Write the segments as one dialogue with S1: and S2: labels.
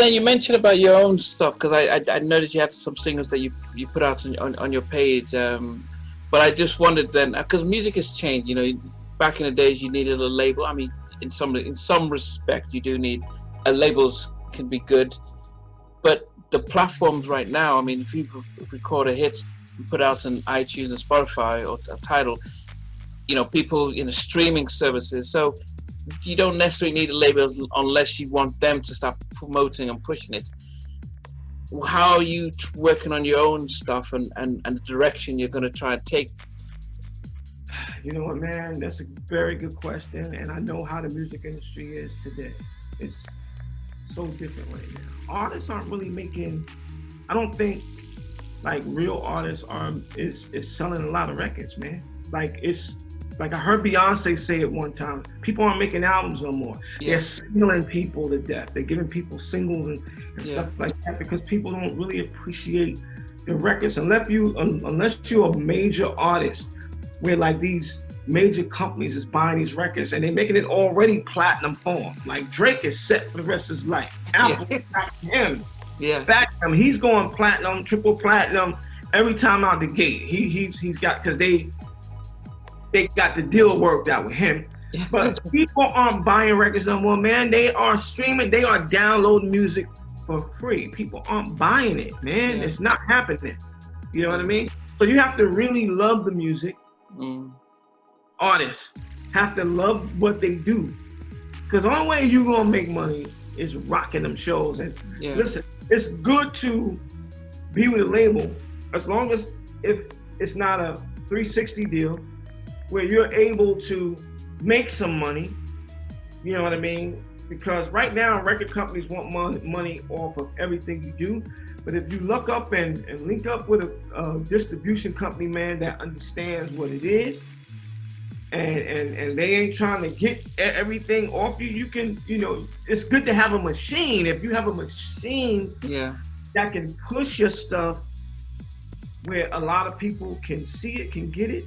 S1: then you mentioned about your own stuff, because I noticed you had some singles that you put out on your page. But I just wondered then, because music has changed. You know, back in the days you needed a label. I mean, in some respect, you do need labels can be good, but the platforms right now. I mean, if you record a hit and put out on iTunes and Spotify or a title, you know, people in the streaming services. So you don't necessarily need a label unless you want them to start promoting and pushing it. How are you working on your own stuff and the direction you're going to try and take?
S2: You know what, man? That's a very good question, and I know how the music industry is today. It's so different right now. Artists aren't really making. I don't think like real artists is selling a lot of records, man. Like I heard Beyonce say it one time. People aren't making albums no more. Yeah. They're signaling people to death. They're giving people singles and stuff like that because people don't really appreciate the records unless you're a major artist, where like these major companies is buying these records and they're making it already platinum form. Like Drake is set for the rest of his life. Apple back him. Yeah. Back him. He's going platinum, triple platinum every time out the gate. He's got, because they got the deal worked out with him. But people aren't buying records no more, man. They are streaming, they are downloading music for free. People aren't buying it, man. Yeah. It's not happening. You know what I mean? So you have to really love the music. Artists have to love what they do. Because the only way you're gonna make money is rocking them shows. And listen, it's good to be with a label as long as if it's not a 360 deal where you're able to make some money, you know what I mean? Because right now record companies want money off of everything you do. But if you look up and link up with a distribution company, man, that understands what it is, and they ain't trying to get everything off you, you can, you know, it's good to have a machine. If you have a machine that can push your stuff where a lot of people can see it, can get it,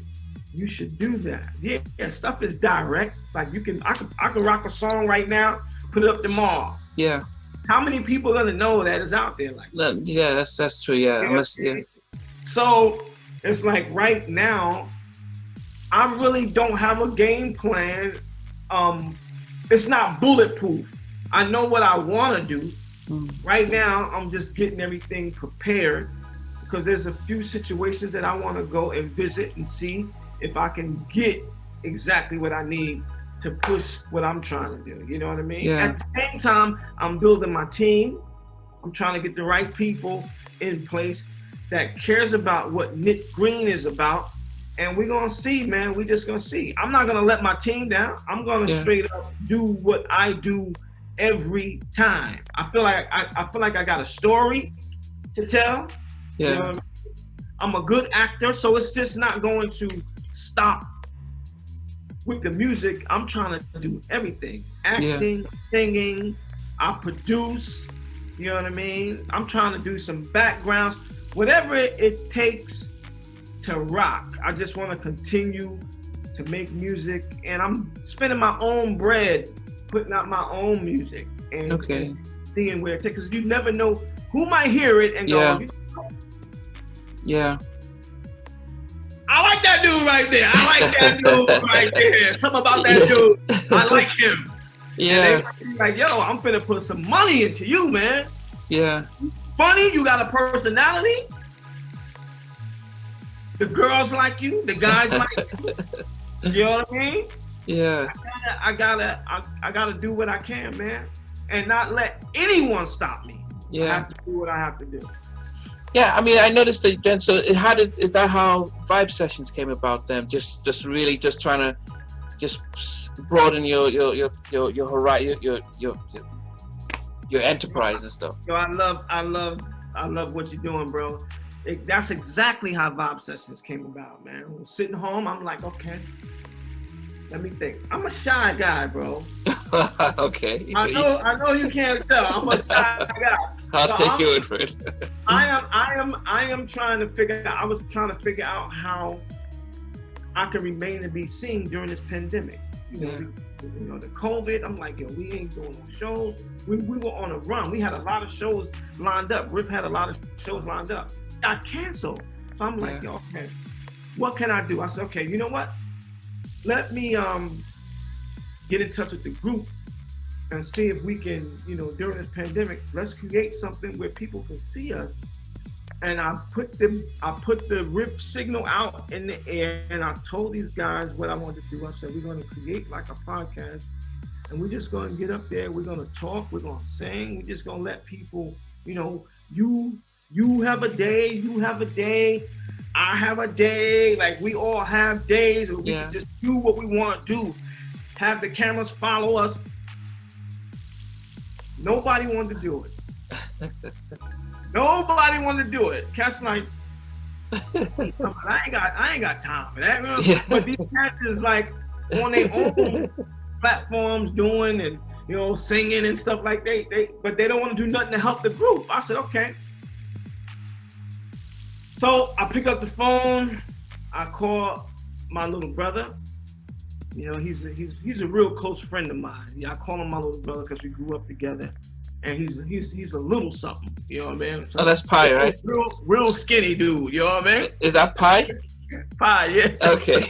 S2: you should do that. Yeah, stuff is direct. Like I can rock a song right now, put it up tomorrow. Yeah. How many people are gonna know that is out there like that?
S1: Yeah, that's true. Yeah.
S2: So it's like right now, I really don't have a game plan. It's not bulletproof. I know what I want to do. Right now, I'm just getting everything prepared because there's a few situations that I want to go and visit and see if I can get exactly what I need to push what I'm trying to do. You know what I mean? Yeah. At the same time, I'm building my team. I'm trying to get the right people in place that cares about what Nitty Green is about. And we're going to see, man. We're just going to see. I'm not going to let my team down. I'm going to straight up do what I do every time. I feel like I got a story to tell. Yeah. You know what I mean? I'm a good actor, so it's just not going to stop with the music. I'm trying to do everything. Acting, singing, I produce, you know what I mean? I'm trying to do some backgrounds, whatever it takes to rock. I just want to continue to make music, and I'm spending my own bread, putting out my own music and seeing where it takes, because you never know who might hear it and go, I like that dude right there. I like that dude right there. Something about that dude. I like him. Yeah. And they like, yo, I'm finna put some money into you, man. Yeah. Funny, you got a personality. The girls like you, the guys like you. You know what I mean? Yeah. I gotta do what I can, man, and not let anyone stop me. Yeah. I have to do what I have to do.
S1: Yeah, I mean, I noticed that then. So, is that how Vibe Sessions came about? Then, just really just trying to just broaden your horizon, your enterprise and stuff.
S2: Yo, I love what you're doing, bro. That's exactly how Vibe Sessions came about, man. I was sitting home, I'm like, okay, let me think. I'm a shy guy, bro.
S1: Okay.
S2: I know you can't tell. I'm a shy guy.
S1: I'll take your word for it.
S2: I am trying to figure out. I was trying to figure out how I can remain and be seen during this pandemic. You know, the COVID. I'm like, yo, we ain't doing no shows. We were on a run. We had a lot of shows lined up. RIFF had a lot of shows lined up. Got canceled. So I'm like, yo, okay, what can I do? I said, okay, you know what? Let me get in touch with the group and see if we can, during this pandemic, let's create something where people can see us. And I put the RIFF signal out in the air, and I told these guys what I wanted to do. I said, we're going to create like a podcast, and we're just going to get up there. We're going to talk. We're going to sing. We're just going to let people, you have a day, you have a day, I have a day. Like, we all have days where we can just do what we want to do. Have the cameras follow us. Nobody wanted to do it. Nobody wanted to do it. Cats like, I ain't got time for that. But these cats is like on their own platforms doing and singing and stuff like but they don't want to do nothing to help the group. I said, okay. So I pick up the phone. I call my little brother. He's a real close friend of mine. I call him my little brother because we grew up together. And he's a little something, you know what I mean? So,
S1: that's Pi, right?
S2: Real skinny dude, you know what I mean?
S1: Is that Pi?
S2: Pi, yeah.
S1: Okay.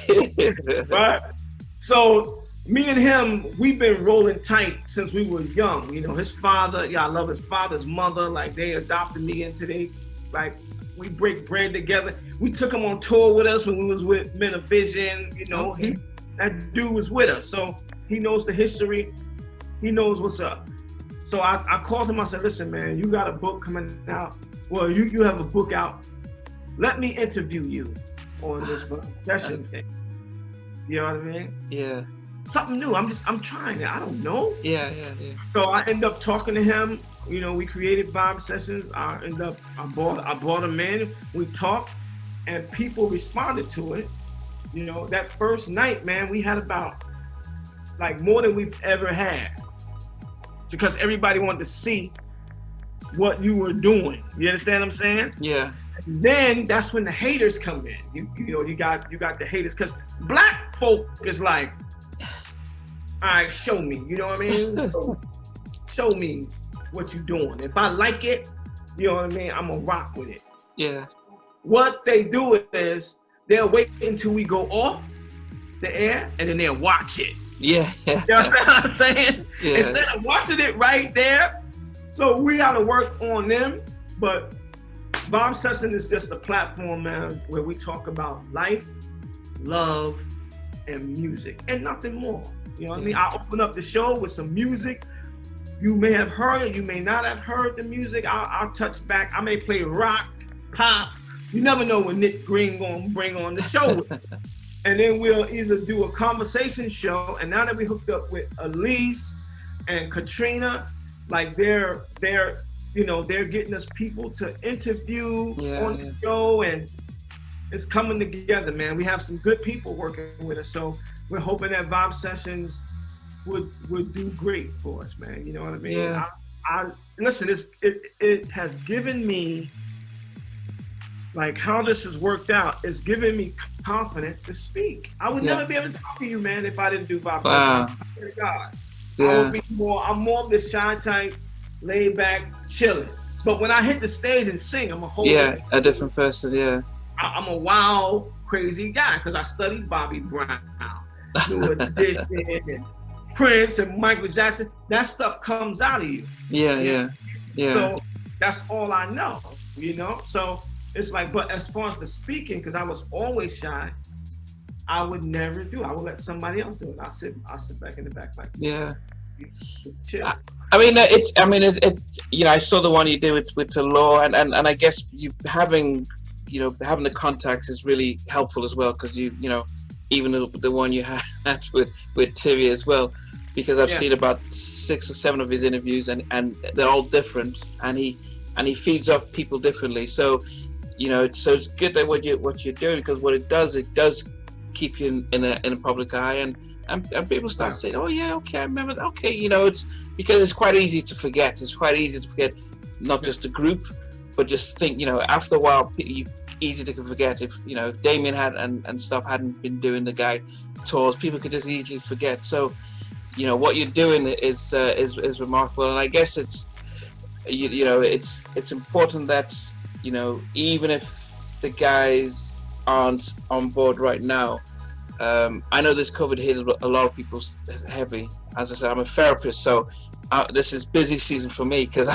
S2: Right. So me and him, we've been rolling tight since we were young. His father, I love his father's mother. Like, they adopted me into we break bread together. We took him on tour with us when we was with Men of Vision. That dude was with us, so he knows the history. He knows what's up. So I called him. I said, listen, man, you got a book coming out. Well, you have a book out. Let me interview you on this session thing. You know what I mean?
S1: Yeah.
S2: Something new. I'm trying it. I don't know.
S1: Yeah.
S2: So I end up talking to him. We created Vibe Sessions. I brought him in. We talked, and people responded to it. That first night, man, we had about more than we've ever had. Because everybody wanted to see what you were doing. You understand what I'm saying?
S1: Yeah.
S2: Then that's when the haters come in. You got the haters, because black folk is like, all right, show me. You know what I mean? So, show me what you doing. If I like it, you know what I mean, I'm gonna rock with it.
S1: Yeah.
S2: What they do is they'll wait until we go off the air, and then they'll watch it.
S1: Yeah.
S2: You know what I'm saying?
S1: Yeah.
S2: Instead of watching it right there. So we gotta work on them. But Vibe Session is just a platform, man, where we talk about life, love, and music, and nothing more. You know what I mean? I open up the show with some music. You may have heard it, you may not have heard the music. I'll touch back. I may play rock, pop. You never know what Nitty Green gonna bring on the show. And then we'll either do a conversation show, and now that we hooked up with Elise and Katrina, they're getting us people to interview on the show, and it's coming together, man. We have some good people working with us, so we're hoping that Vibe Sessions would do great for us, man. You know what I mean?
S1: Yeah.
S2: I listen. It has given me, how this has worked out, it's given me confidence to speak. I would never be able to talk to you, man, if I didn't do Vibe Sessions. I swear to God. I would be I'm more of the shy type, laid back, chilling. But when I hit the stage and sing, I'm a whole
S1: a different person. Yeah.
S2: I'm a wild, crazy guy, because I studied Bobby Brown, New Edition, and Prince, and Michael Jackson. That stuff comes out of you.
S1: Yeah.
S2: So that's all I know, So it's but as far as the speaking, because I was always shy, I would never do it. I would let somebody else do it. I'll sit back in the back chill. I saw the one you did with the law, and I guess you having the contacts is really helpful as well, because even the one you had with Tivy as well, because I've seen about 6 or 7 of his interviews, and they're all different, and he feeds off people differently. So so it's good that what you're doing, because what it does keep you in a public eye, and people start saying, oh yeah, okay, I remember that. Okay, it's because it's quite easy to forget. It's quite easy to forget, not just the group, but just think, after a while, easy to forget. If Damien and stuff hadn't been doing the guy tours, people could just easily forget. So
S1: you know, what you're doing is remarkable, and I guess it's you know, it's important that, you know, even if the guys aren't on board right now, I know this COVID hit a lot of people heavy. As I said, I'm a therapist, so this is busy season for me because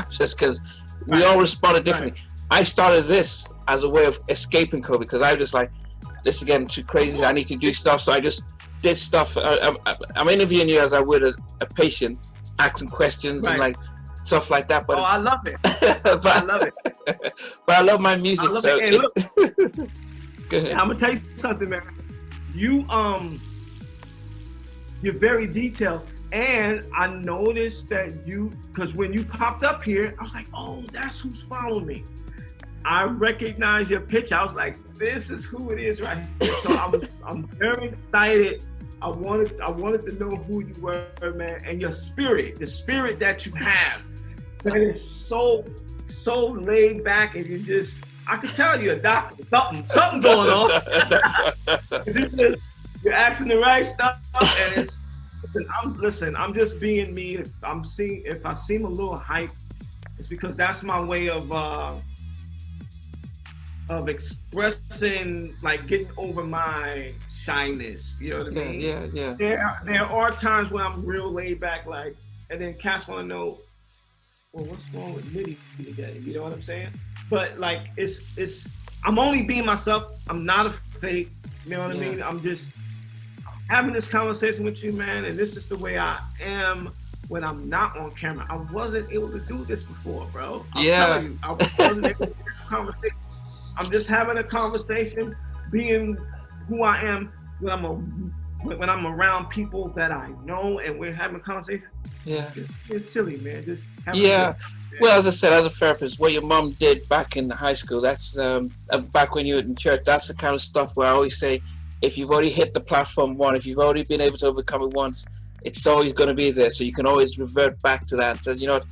S1: we all responded differently. I started this as a way of escaping COVID because I was just like, this is getting too crazy. I need to do stuff, so I just did stuff. I'm interviewing you as I would a patient, asking questions and like stuff like that. But
S2: I love it. I love it.
S1: But I love my music. I love so it.
S2: Look, go ahead. I'm gonna tell you something, man. You're very detailed, and I noticed that because when you popped up here, I was like, oh, that's who's following me. I recognized your picture. I was like, this is who it is right here. So I'm very excited. I wanted to know who you were, man, and your spirit, the spirit that you have, that is so laid back, and you just, I could tell you're a doctor. Something going on. You're asking the right stuff, and I'm just being me. If I seem a little hype, it's because that's my way of expressing, like, getting over my shyness. You know what I mean?
S1: Yeah.
S2: There are times when I'm real laid back, like, and then cats want to know, well, what's wrong with Nitty today? You know what I'm saying? But like, it's I'm only being myself. I'm not a fake. You know what I mean? I'm just having this conversation with you, man, and this is the way I am when I'm not on camera. I wasn't able to do this before, bro. I'm telling you, I wasn't able to do this conversation. I'm just having a conversation, being who I am when I'm around people that I know, and we're having a conversation.
S1: Yeah,
S2: it's silly, man. Just
S1: well, as I said, as a therapist, what your mom did back in high school, that's back when you were in church, that's the kind of stuff where I always say, if you've already hit the platform one, if you've already been able to overcome it once, it's always going to be there. So you can always revert back to that and says, you know what,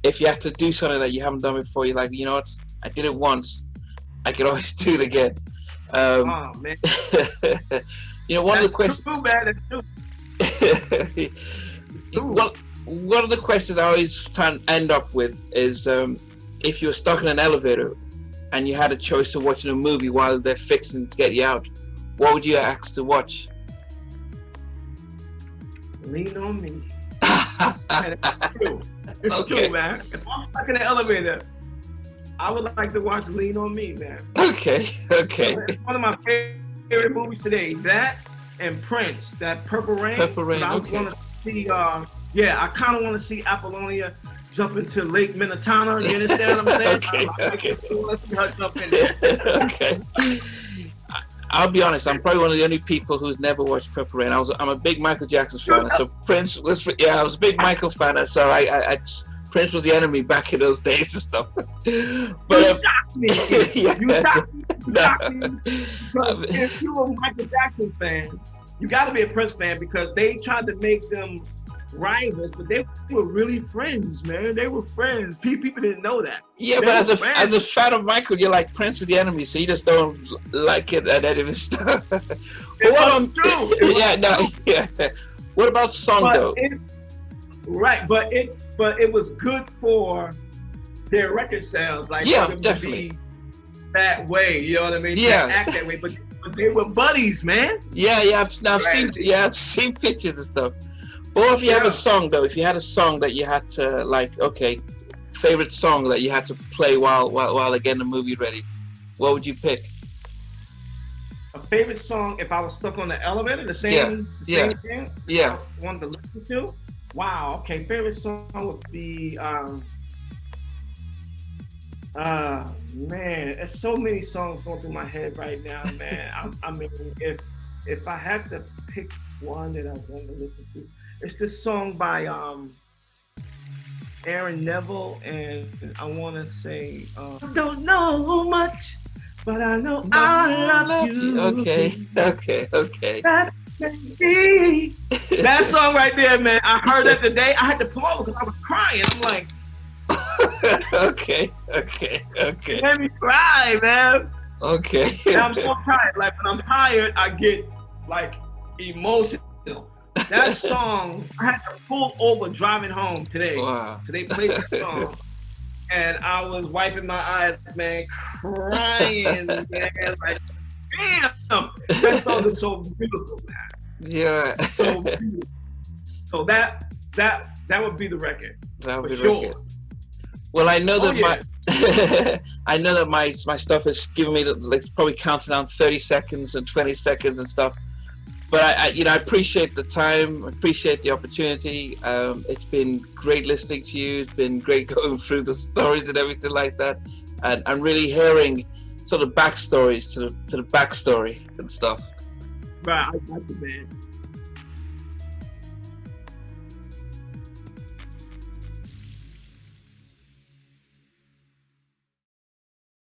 S1: if you have to do something that you haven't done before, you're like, you know what, I did it once, I can always do it again.
S2: Oh, man.
S1: You know, one of the questions. One of the questions I always try and end up with is, if you were stuck in an elevator and you had a choice of watching a movie while they're fixing to get you out, what would you ask to watch?
S2: Lean on Me. It's true. It's true, man. If I'm stuck in the elevator, I would like to watch Lean on Me, man.
S1: Okay.
S2: It's one of my favorite movies today. That and Prince, that Purple Rain.
S1: Purple Rain,
S2: I want to see, I kind of want to see Apollonia jump into Lake Minnetonka. You understand what I'm saying?
S1: Okay.
S2: Let's see her jump in there.
S1: Okay. I'll be honest, I'm probably one of the only people who's never watched Purple Rain. I'm a big Michael Jackson fan, so Prince was, I was a big Michael fan, so I Prince was the enemy back in those days and stuff. But
S2: you shocked me. You shocked me. If you're a Michael Jackson fan, you got to be a Prince fan, because they tried to make them rivals, but they were really friends, man. They were friends. People didn't know that.
S1: Yeah, but as a fan of Michael, you're like, Prince is the enemy, so you just don't like it and any of his stuff. What about song though?
S2: But it was good for their record sales, like, for them
S1: definitely
S2: to be that way. You know what I mean?
S1: Yeah,
S2: to act that way. But they were buddies, man.
S1: I've seen pictures and stuff. Or if you have a song though, if you had a song that you had to, like, okay, favorite song that you had to play while they're getting the movie ready, what would you pick?
S2: A favorite song, if I was stuck on the elevator, the same thing.
S1: Yeah.
S2: I wanted to listen to. Wow. Okay. Favorite song would be man, there's so many songs going through my head right now, man. I mean, if I had to pick one that I want to listen to, it's this song by Aaron Neville, and I want to say, I don't know much, but I know I love you.
S1: Okay.
S2: That song right there, man. I heard that today. I had to pause because I was crying. I'm like,
S1: okay.
S2: It made me cry, man.
S1: Okay.
S2: And I'm so tired. Like, when I'm tired, I get, like, emotional. That song, I had to pull over driving home today.
S1: Wow.
S2: So they played the song, and I was wiping my eyes, man, crying, man. Like, damn, that song is so beautiful, man.
S1: Yeah.
S2: So beautiful. So that would be the record.
S1: That would be the
S2: sure.
S1: record. Well, I know that I know that my stuff is giving me like probably counting down 30 seconds and 20 seconds and stuff. But I appreciate the time, appreciate the opportunity. It's been great listening to you. It's been great going through the stories and everything like that, and really hearing sort of backstories to the backstory and stuff.
S2: Right, I got you, man.